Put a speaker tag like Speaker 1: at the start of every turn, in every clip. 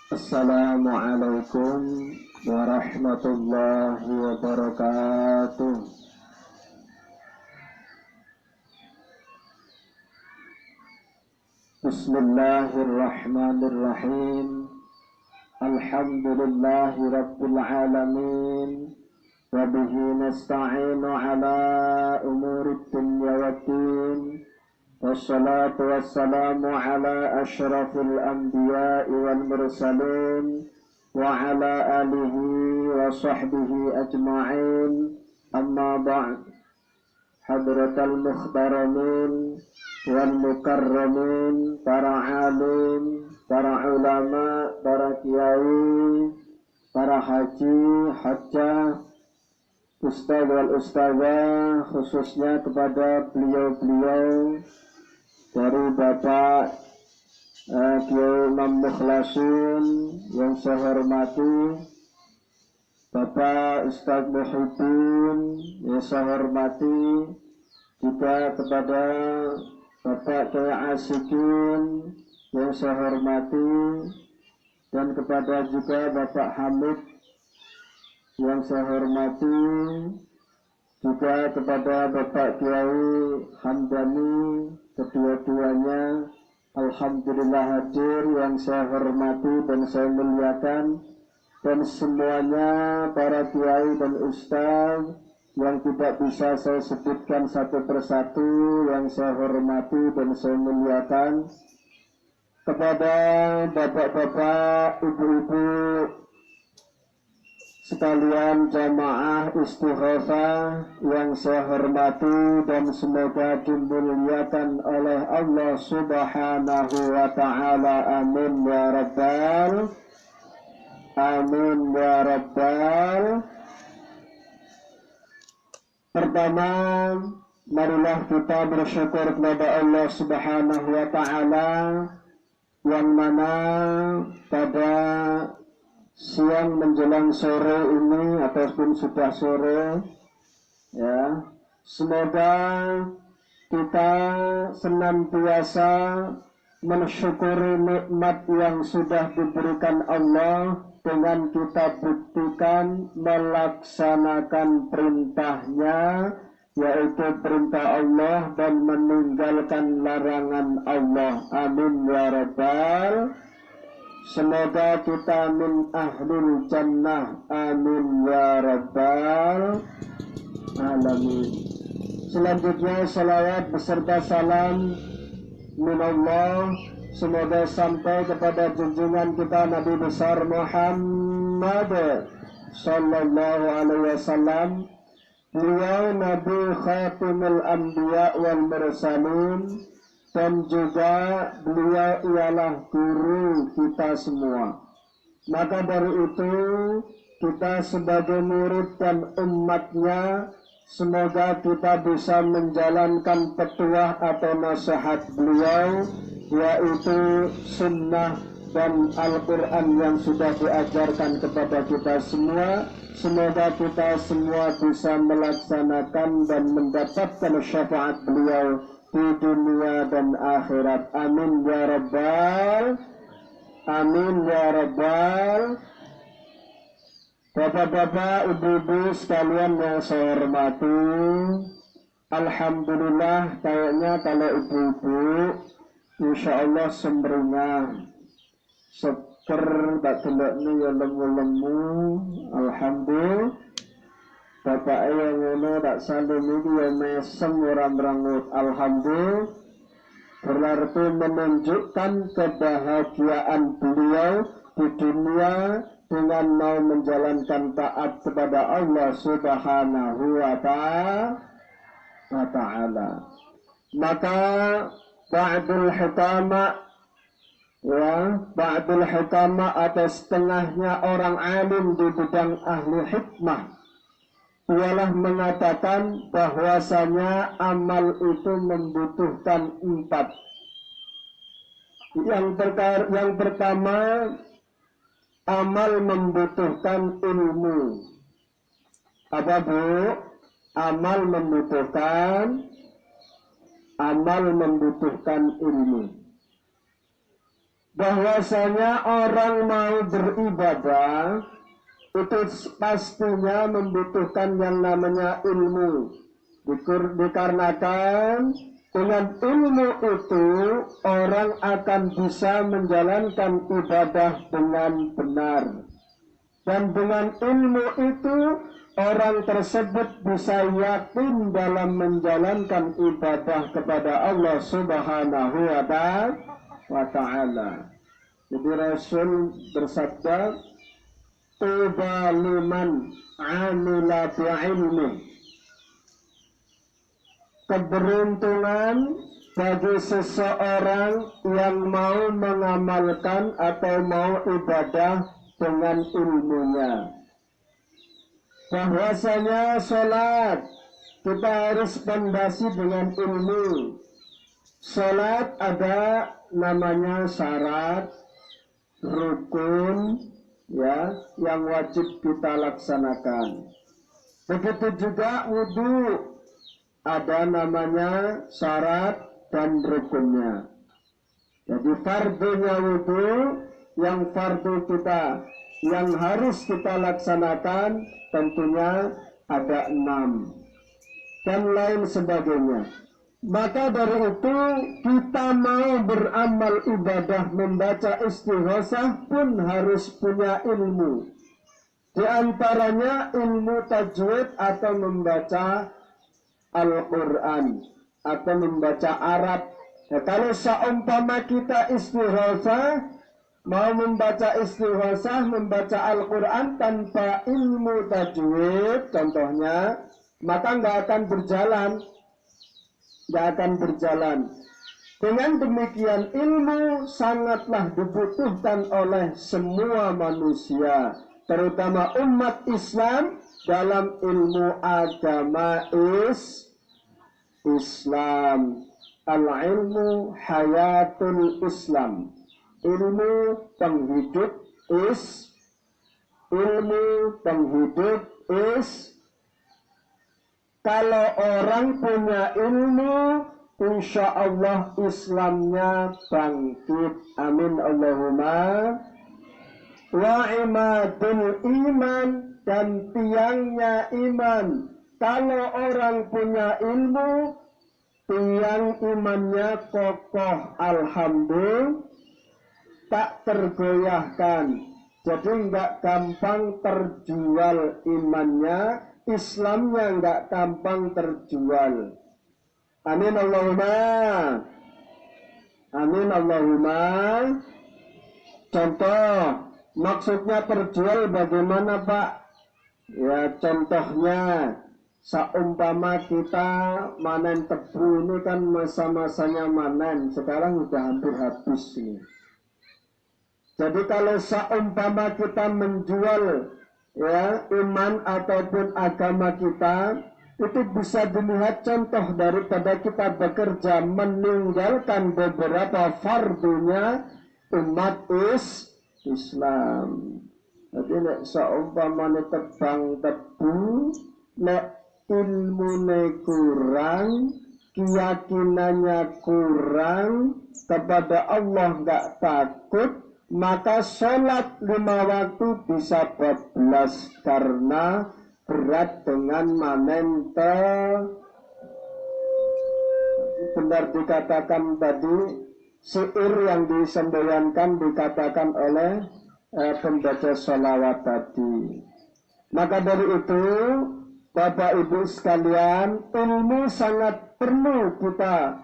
Speaker 1: Assalamualaikum warahmatullahi wabarakatuh. Bismillahirrahmanirrahim. Alhamdulillahi rabbil alamin. Wa bihi nasta'inu ala umurid dunya waddin. Wassalatu wassalamu ala ashrafil anbiya'i wal mursalin wa ala alihi wa sahbihi ajma'in. Amma ba'd. Hadratal mukhtaramin wal mukarramin, para alim, para ulama, para kiai, para haji, hajjah, ustaz wal ustazah, khususnya kepada beliau-beliau dari Bapak Kiai Imam Mukhlasin yang saya hormati, Bapak Ustaz Muhyiddin yang saya hormati, juga kepada Bapak Kiai Asikin yang saya hormati, dan kepada juga Bapak Hamid yang saya hormati, juga kepada Bapak Kiai Hamdani, kedua-duanya alhamdulillah hadir yang saya hormati dan saya muliakan, dan semuanya para kiai dan ustaz yang tidak bisa saya sebutkan satu persatu yang saya hormati dan saya muliakan, kepada bapak-bapak, ibu-ibu sekalian jamaah istighatsah yang saya hormati dan semoga dimuliakan oleh Allah Subhanahu wa ta'ala. Amin ya rabbal amin ya rabbal. Pertama, marilah kita bersyukur kepada Allah Subhanahu wa ta'ala yang mana pada siang menjelang sore ini ataupun sudah sore, ya, semoga kita senantiasa mensyukuri nikmat yang sudah diberikan Allah dengan kita buktikan melaksanakan perintahnya, yaitu perintah Allah, dan meninggalkan larangan Allah. Amin ya rabbal. Semoga kita min ahlul jannah. Amin ya rabbal alamin. Selanjutnya salawat beserta salam minallah semoga sampai kepada junjungan kita Nabi besar Muhammad sallallahu alaihi wasallam. Beliau Nabi Khatimul Anbiya wal Mursalin, dan juga beliau ialah guru kita semua. Maka dari itu kita sebagai murid dan umatnya, semoga kita bisa menjalankan petuah atau nasihat beliau, yaitu sunnah dan Al-Quran yang sudah diajarkan kepada kita semua. Semoga kita semua bisa melaksanakan dan mendapatkan syafaat beliau di dunia dan akhirat. Amin ya rabbal amin ya rabbal. Bapak-bapak, ibu-ibu sekalian yang saya hormati, alhamdulillah kayaknya kalau ibu-ibu insyaallah semringah seker tak delokne ya lemu-lemu. Alhamdulillah. Bapak yang ngono tak saling ini ya mesem ora merangut. Alhamdulillah, berarti menunjukkan kebahagiaan beliau di dunia dengan mau menjalankan taat kepada Allah Subhanahu wa ta'ala. Maka ba'dul hikama atau setengahnya orang alim di bidang ahli hikmah ialah mengatakan bahwasanya amal itu membutuhkan 4. Yang pertama, amal membutuhkan ilmu. Apa bu? Amal membutuhkan ilmu. bahwasanya orang mau beribadah itu pastinya membutuhkan yang namanya ilmu. Dikarenakan dengan ilmu itu orang akan bisa menjalankan ibadah dengan benar. Dan dengan ilmu itu orang tersebut bisa yakin dalam menjalankan ibadah kepada Allah Subhanahu wa ta'ala. Jadi Rasul bersabda, tuba liman amila bi'ilmi. Keberuntungan bagi seseorang yang mau mengamalkan atau mau ibadah dengan ilmunya. Bahwasanya sholat kita harus fondasi dengan ilmu. Sholat ada namanya syarat, rukun, ya, yang wajib kita laksanakan. Begitu juga wudhu, ada namanya syarat dan rukunnya. Jadi fardunya wudhu, yang fardu kita, yang harus kita laksanakan tentunya ada 6 dan lain sebagainya. Maka dari itu kita mau beramal ibadah membaca istighosah pun harus punya ilmu. Di antaranya ilmu tajwid atau membaca Al-Quran atau membaca Arab. Nah, kalau seumpama kita istighosah, mau membaca istighosah, membaca Al-Quran tanpa ilmu tajwid contohnya, maka nggak akan berjalan. Dengan demikian ilmu sangatlah dibutuhkan oleh semua manusia, terutama umat Islam dalam ilmu agama Islam. Al-ilmu hayatul Islam. Ilmu penghidup kalau orang punya ilmu, insya Allah Islamnya bangkit. Amin Allahumma. Wa imadul iman, dan tiangnya iman. Kalau orang punya ilmu, tiang imannya kokoh, alhamdulillah, tak tergoyahkan. Jadi nggak gampang terjual imannya, Islamnya nggak gampang terjual. Amin Allahumma. Amin Allahumma. Contoh, maksudnya terjual bagaimana Pak? Ya contohnya, seumpama kita manen tebu, ini kan masa-masanya manen, sekarang udah hampir habis ini. Jadi kalau seumpama kita menjual ya iman ataupun agama kita, itu bisa dilihat contoh daripada kita bekerja meninggalkan beberapa fardunya umat Islam. Jadi nek seumpama tebang tebu, nek ilmune kurang, keyakinannya kurang, kepada Allah nggak takut, maka sholat 5 waktu bisa bablas karena berat dengan manen benar dikatakan tadi, syair yang disemboyankan dikatakan oleh pembaca sholawat tadi. Maka dari itu, Bapak Ibu sekalian, ilmu sangat perlu kita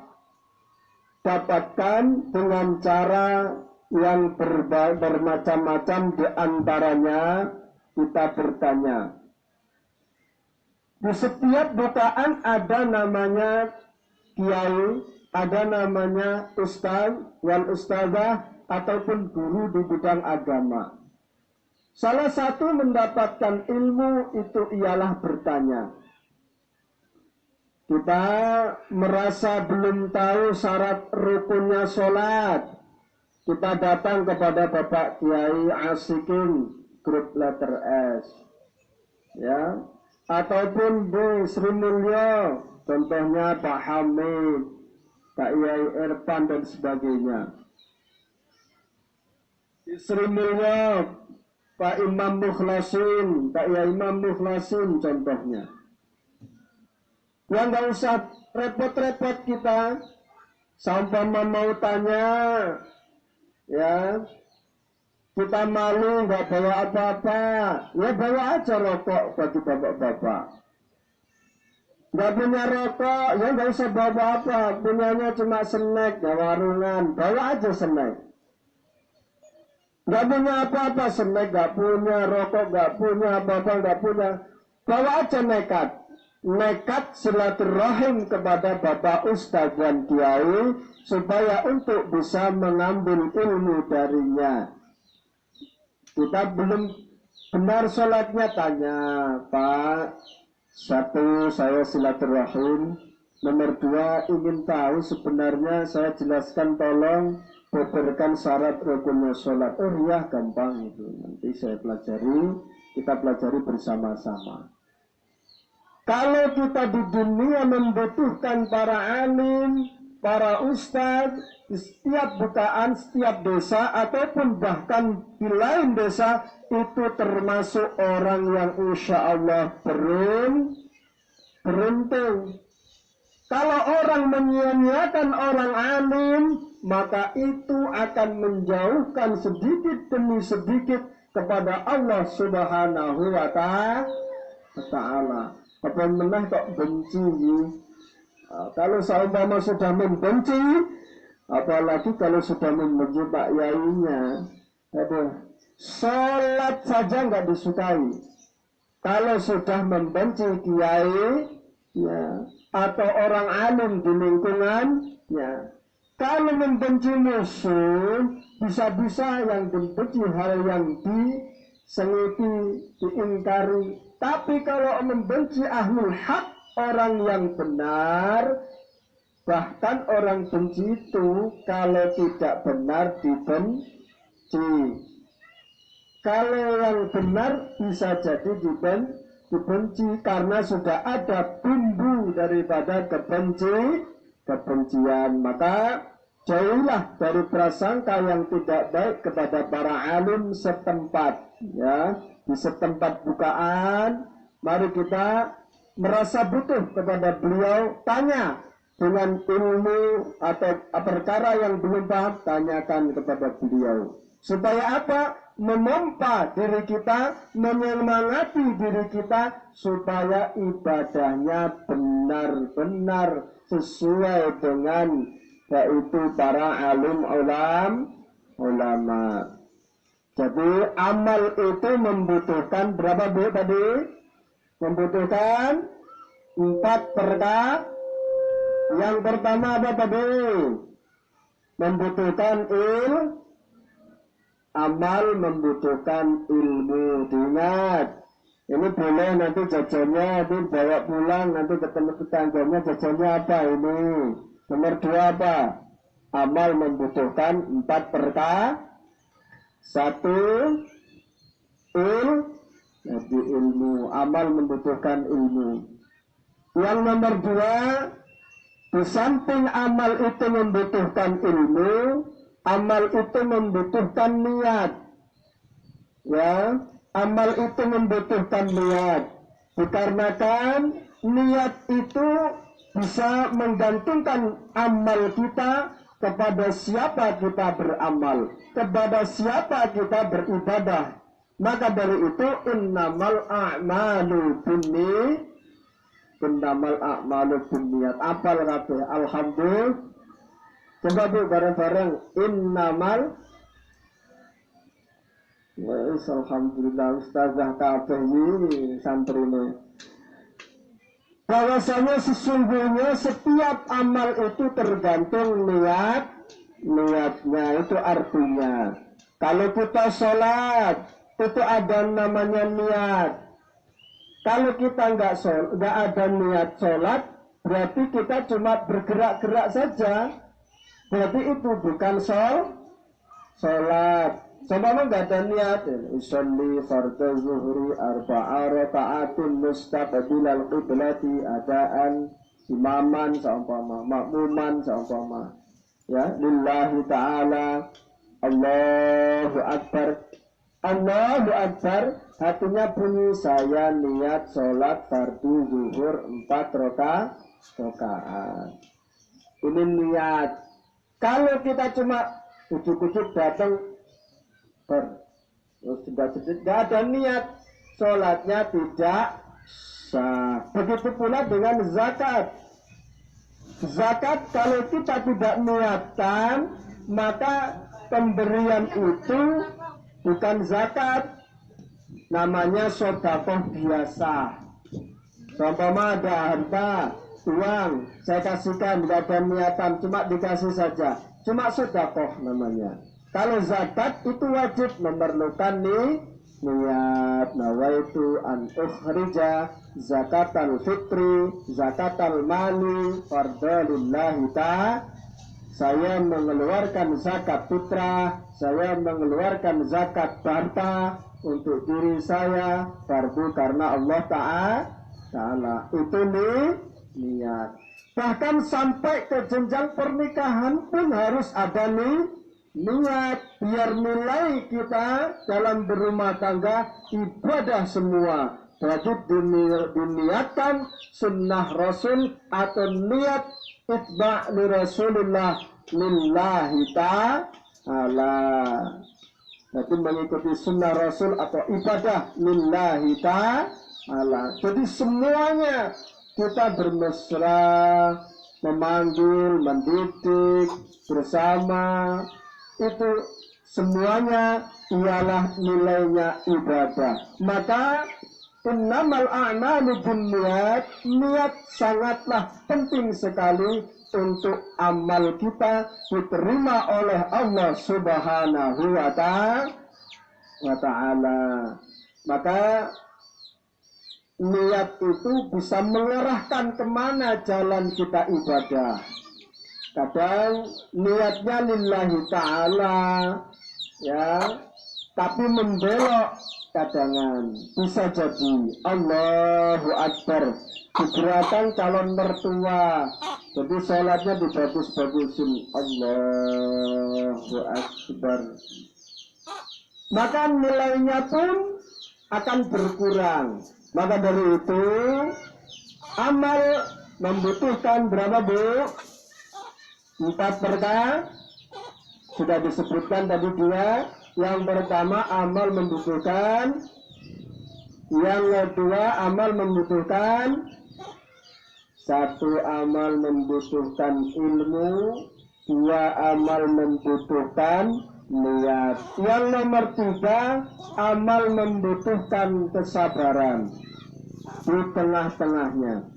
Speaker 1: dapatkan dengan cara yang bermacam-macam, di antaranya kita bertanya. Di setiap bukaan ada namanya kiai, ada namanya ustaz, wal ustazah, ataupun guru di bidang agama. Salah satu mendapatkan ilmu itu ialah bertanya. Kita merasa belum tahu syarat rukunnya sholat, kita datang kepada Bapak Kiai Asikin, grup letter S, ya, ataupun Bu Sri Mulyo, contohnya Pak Hamid, Pak Yai Irfan dan sebagainya. Sri Mulya Pak Imam Mukhlasin, Pak ya Imam Mukhlasin contohnya. Yang nggak usah repot-repot kita, seumpama mau tanya, ya kita malu nggak bawa apa-apa, ya bawa aja rokok bagi bapak-bapak. Nggak punya rokok, ya nggak usah bawa apa, punyanya cuma snack, ya warungan, bawa aja snack. Nggak punya apa-apa, snack nggak punya, rokok nggak punya, apa-apa nggak punya, bawa aja nekat. Nekat silaturahim kepada Bapak Ustadz dan Kiai supaya untuk bisa mengambil ilmu darinya. Kita belum benar sholatnya, tanya, Pak, satu, saya silaturahim. Nomor dua, ingin tahu sebenarnya saya jelaskan, tolong beberkan syarat rukunnya sholat. Oh iya, gampang itu. Nanti saya pelajari, kita pelajari bersama-sama. Kalau kita di dunia membutuhkan para alim, para ustadz, di setiap bukaan, setiap desa, ataupun bahkan di lain desa, itu termasuk orang yang insya Allah beruntung. Kalau orang menyia-nyiakan orang alim, maka itu akan menjauhkan sedikit demi sedikit kepada Allah Subhanahu wa Ta'ala. Apa menah kok benci? Kalau seumpama sudah membenci, apalagi kalau sudah membenci Pak Yainya, sholat saja nggak disukai. Kalau sudah membenci kiai, ya, atau orang alim di lingkungannya, kalau membenci musuh, bisa-bisa yang dibenci hal yang disengiti, diingkari. Tapi kalau membenci ahlul haq, orang yang benar, bahkan orang benci itu kalau tidak benar dibenci. Kalau yang benar bisa jadi dibenci karena sudah ada bumbu daripada kebencian. Maka jauhilah dari prasangka yang tidak baik kepada para alim setempat, ya. Di setempat bukaan, mari kita merasa butuh kepada beliau, tanya dengan ilmu atau perkara yang belum paham, tanyakan kepada beliau. Supaya apa? Memompa diri kita, menyemangati diri kita, supaya ibadahnya benar-benar sesuai dengan yaitu para alim ulama. Jadi amal itu membutuhkan berapa Bu tadi? Membutuhkan 4 perkara. Yang pertama apa tadi? Membutuhkan amal, membutuhkan ilmu. Diingat, ini boleh nanti jajannya nanti bawa pulang, nanti ketemu tetangganya jajannya apa ini. Nomor 2 apa? Amal membutuhkan 4 perkara. 1, jadi ilmu. Amal membutuhkan ilmu. Yang nomor 2, di samping amal itu membutuhkan ilmu, amal itu membutuhkan niat. Ya, amal itu membutuhkan niat. Dikarenakan niat itu bisa menggantungkan amal kita kepada siapa kita beramal, kepada siapa kita beribadah. Maka dari itu innamal a'malu binniyat. Apal kabeh alhamdulillah. Coba Bu bareng-bareng innamal. Wes alhamdulillah ustazah kabeh ini santrine. Bahwasanya sesungguhnya setiap amal itu tergantung niatnya. Itu artinya kalau kita sholat itu ada namanya niat. Kalau kita nggak ada niat sholat, berarti kita cuma bergerak-gerak saja, berarti itu bukan sholat. Sama nggak ada niat, usolli fardhu zuhri arba'a raka'atin mustaqbilal qiblati adaan imaman saumpama, makmuman saumpama, ya lillahi ta'ala, Allahu Akbar. Allahu Akbar, hatinya bunyi saya niat sholat fardu zuhur 4 rakaat. Ini niat. Kalau kita cuma ujuk-ujuk datang sudah tidak ada niat, sholatnya tidak sah. Begitu pula dengan zakat. Zakat kalau kita tidak niatkan, maka pemberian itu bukan zakat, namanya sedekah biasa. Contohnya ada harta, uang, saya kasihkan, tidak ada niatan, cuma dikasih saja, cuma sedekah namanya. Kalau zakat itu wajib memerlukan niat. Nawaitu an ukhrija zakatal fitri, zakatal mali, fardhu lillahi ta'ala. Saya mengeluarkan zakat fitrah, saya mengeluarkan zakat harta untuk diri saya, fardu karena Allah Ta'ala. Itu niat. Bahkan sampai ke jenjang pernikahan pun harus ada niat, biar nilai kita dalam berumah tangga ibadah semua. Wajib diniatkan sunnah Rasul atau niat itba' li Rasulullah lillahi ta'ala. Jadi mengikuti sunnah Rasul atau ibadah lillahi ta'ala. Jadi semuanya kita bermesra, memanggil, mendidik bersama, itu semuanya ialah nilainya ibadah. Maka innamal a'malu binniyat, niat sangatlah penting sekali untuk amal kita diterima oleh Allah Subhanahu wa ta'ala. Maka niat itu bisa mengarahkan kemana jalan kita ibadah. Kadang niatnya lillahi ta'ala, ya, tapi membelok. Kadangan bisa jadi Allahu Akbar, keberatan calon mertua, jadi sholatnya dibagus-bagusin, Allahu Akbar, maka nilainya pun akan berkurang. Maka dari itu amal membutuhkan berapa, Bu? 4 perkara sudah disebutkan tadi dia. Yang pertama amal membutuhkan, yang kedua amal membutuhkan, 1 amal membutuhkan ilmu, 2 amal membutuhkan niat, yang nomor 3 amal membutuhkan kesabaran di tengah-tengahnya.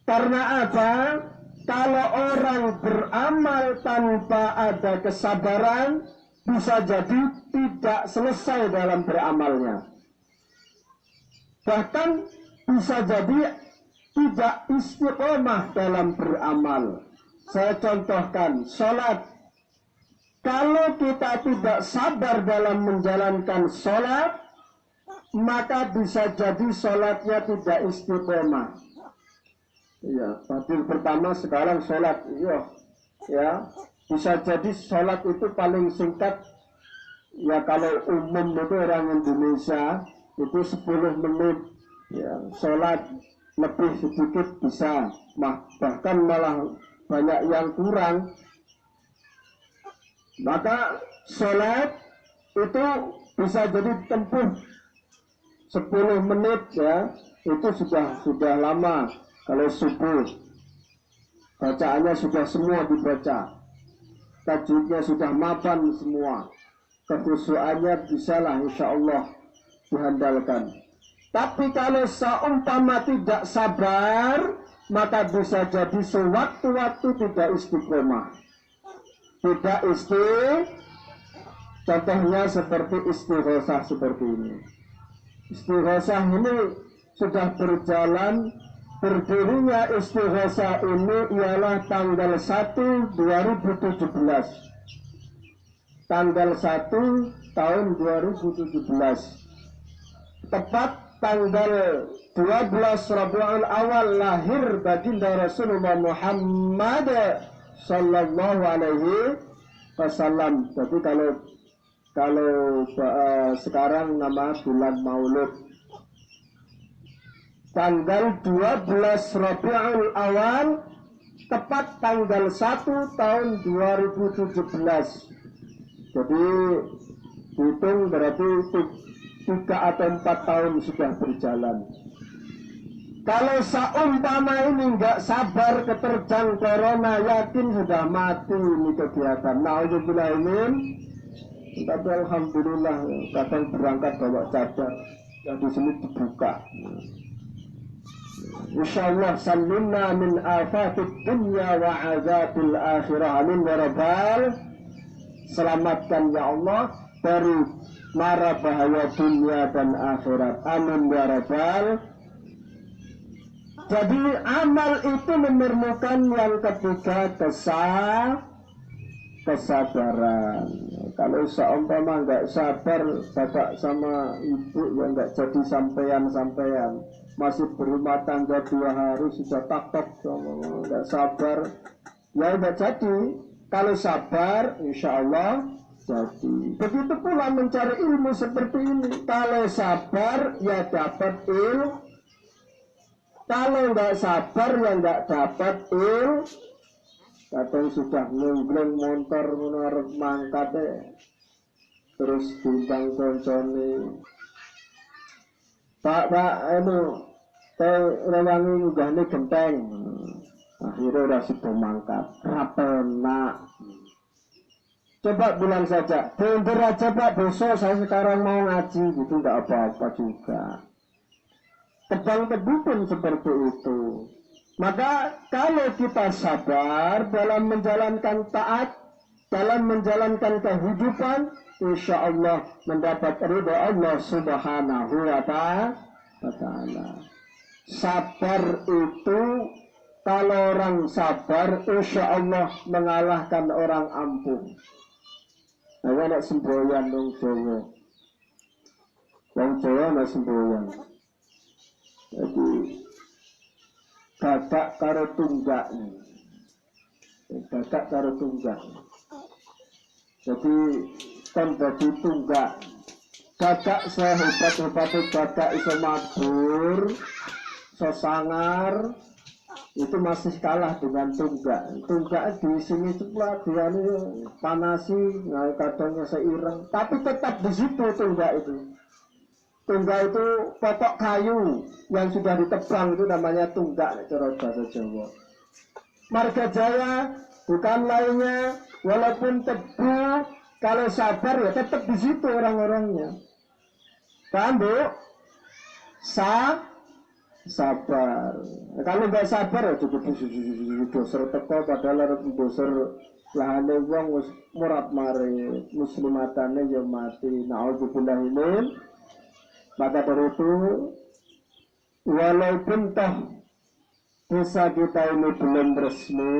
Speaker 1: Karena apa? Kalau orang beramal tanpa ada kesabaran, bisa jadi tidak selesai dalam beramalnya. Bahkan bisa jadi tidak istiqomah dalam beramal. Saya contohkan, sholat. Kalau kita tidak sabar dalam menjalankan sholat, maka bisa jadi sholatnya tidak istiqomah. Ya, fadil pertama sekarang sholat, ya. Bisa jadi sholat itu paling singkat, ya kalau umum itu orang Indonesia itu 10 menit, ya, sholat lebih sedikit bisa, bahkan malah banyak yang kurang. Maka sholat itu bisa jadi tempuh 10 menit, ya, itu sudah lama. Kalau subuh bacaannya sudah semua dibaca, tajwidnya sudah mapan semua, kekhusyuannya bisalah insya Allah dihandalkan. Tapi kalau seumpama tidak sabar, maka bisa jadi sewaktu-waktu tidak istiqomah, tidak contohnya seperti istighosah seperti ini. Istighosah ini sudah berjalan. Berdirinya istighosah ini ialah tanggal 1 2017. Tanggal 1 tahun 2017. Tepat tanggal 12 Rabiul Awal lahir baginda Rasulullah Muhammad sallallahu alaihi wasallam. Jadi kalau sekarang nama bulan Maulud, tanggal 12 Rabiul Awal, tepat tanggal 1 tahun 2017. Jadi hitung berarti 3 atau 4 tahun sudah berjalan. Kalau seumpama ini nggak sabar keterjang corona, yakin sudah mati ini kegiatan. Na'udzubillah ini. Tapi alhamdulillah kadang berangkat bawa cadar, yang di sini dibuka. Insyaallah salimna min afatid dunya wa azabil akhirah. Amin ya rabbal. Selamatkan ya Allah dari mara bahaya dunia dan akhirat. Amin ya rabbal. Jadi amal itu memerlukan yang ketiga, kesabaran. Kalau seumpama nggak sabar, bapak sama ibu yang nggak jadi sampean, masih berumah tangga 2 hari sudah takut, nggak sabar, ya nggak jadi. Kalau sabar, insya Allah jadi. Begitu pula mencari ilmu seperti ini. Kalau sabar, ya dapat ilmu. Kalau nggak sabar, ya nggak dapat ilmu. Kadang sudah nunggleng motor menurut mangkat terus bintang koncone, Pak rewangi ngunggahne genteng, akhirnya udah sudah mangkat rapenak. Coba bilang saja, bener aja Pak, besok saya sekarang mau ngaji gitu, nggak apa-apa juga. Tebang-tebing pun seperti itu. Maka kalau kita sabar dalam menjalankan taat, dalam menjalankan kehidupan, insya Allah mendapat ridha Allah Subhanahu wa ta'ala. Sabar itu, kalau orang sabar, insya Allah mengalahkan orang ampuh. Nah, ada semboyan dong Jawa. Wong Jawa ada semboyan. Jadi badak karo tunggak, badak karo tunggak. Jadi kan bagi tunggak, badak sehebat-hebatnya badak iso mabur, sesangar, itu masih kalah dengan tunggak. Tunggak di sini sebelah dia ini panasi, nah kadangnya seireng, tapi tetap di situ tunggak itu. Tunggak itu pokok kayu yang sudah ditebang, itu namanya tunggak cara bahasa Jawa. Marga Jaya bukan lainnya, walaupun tebu, kalau sabar ya tetap di situ orang-orangnya. Paham Bu? Sabar. Kalau nggak sabar ya cukup doser teko, padahal doser lahane wong wis murat mare muslimatane ya mati. Na'udzubillah min. Maka dari itu, walaupun toh desa kita ini belum resmi,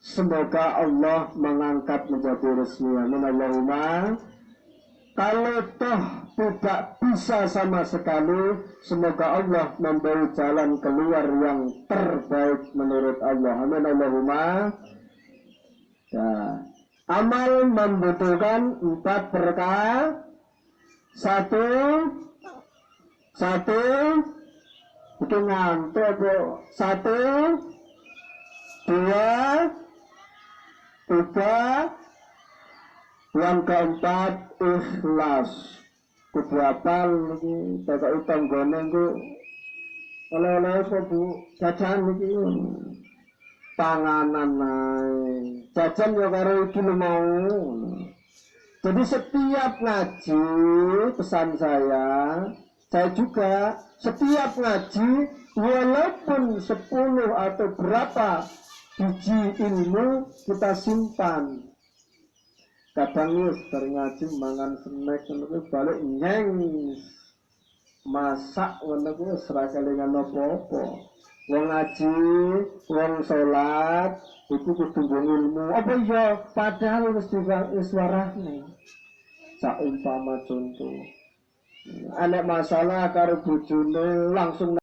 Speaker 1: semoga Allah mengangkat menjadi resmi. Amin Allahumma. Kalau toh tidak bisa sama sekali, semoga Allah memberi jalan keluar yang terbaik menurut Allah. Amin Allahumma. Ya. Amal membutuhkan 4 perkara. Satu, itu ngantuk Bu. 1, 2, 3, yang keempat ikhlas. Kudu apal iki, tak tanggane ku. Oleh-oleh kok Bu, jajan iki. Panganan ae. Jajan ya karo iki lho mau. Jadi setiap ngaji, pesan saya juga setiap ngaji, walaupun 10 atau berapa biji ilmu kita simpan. Kadang wis bar ngaji mangan snack ngono balik nyeng masak ngono ku ora kelingan apa-apa. Wong ngaji, wong salat, iku kudu ilmu. Apa iya padahal wis warahne. Saumpama contoh, anek masalah karo bojone langsung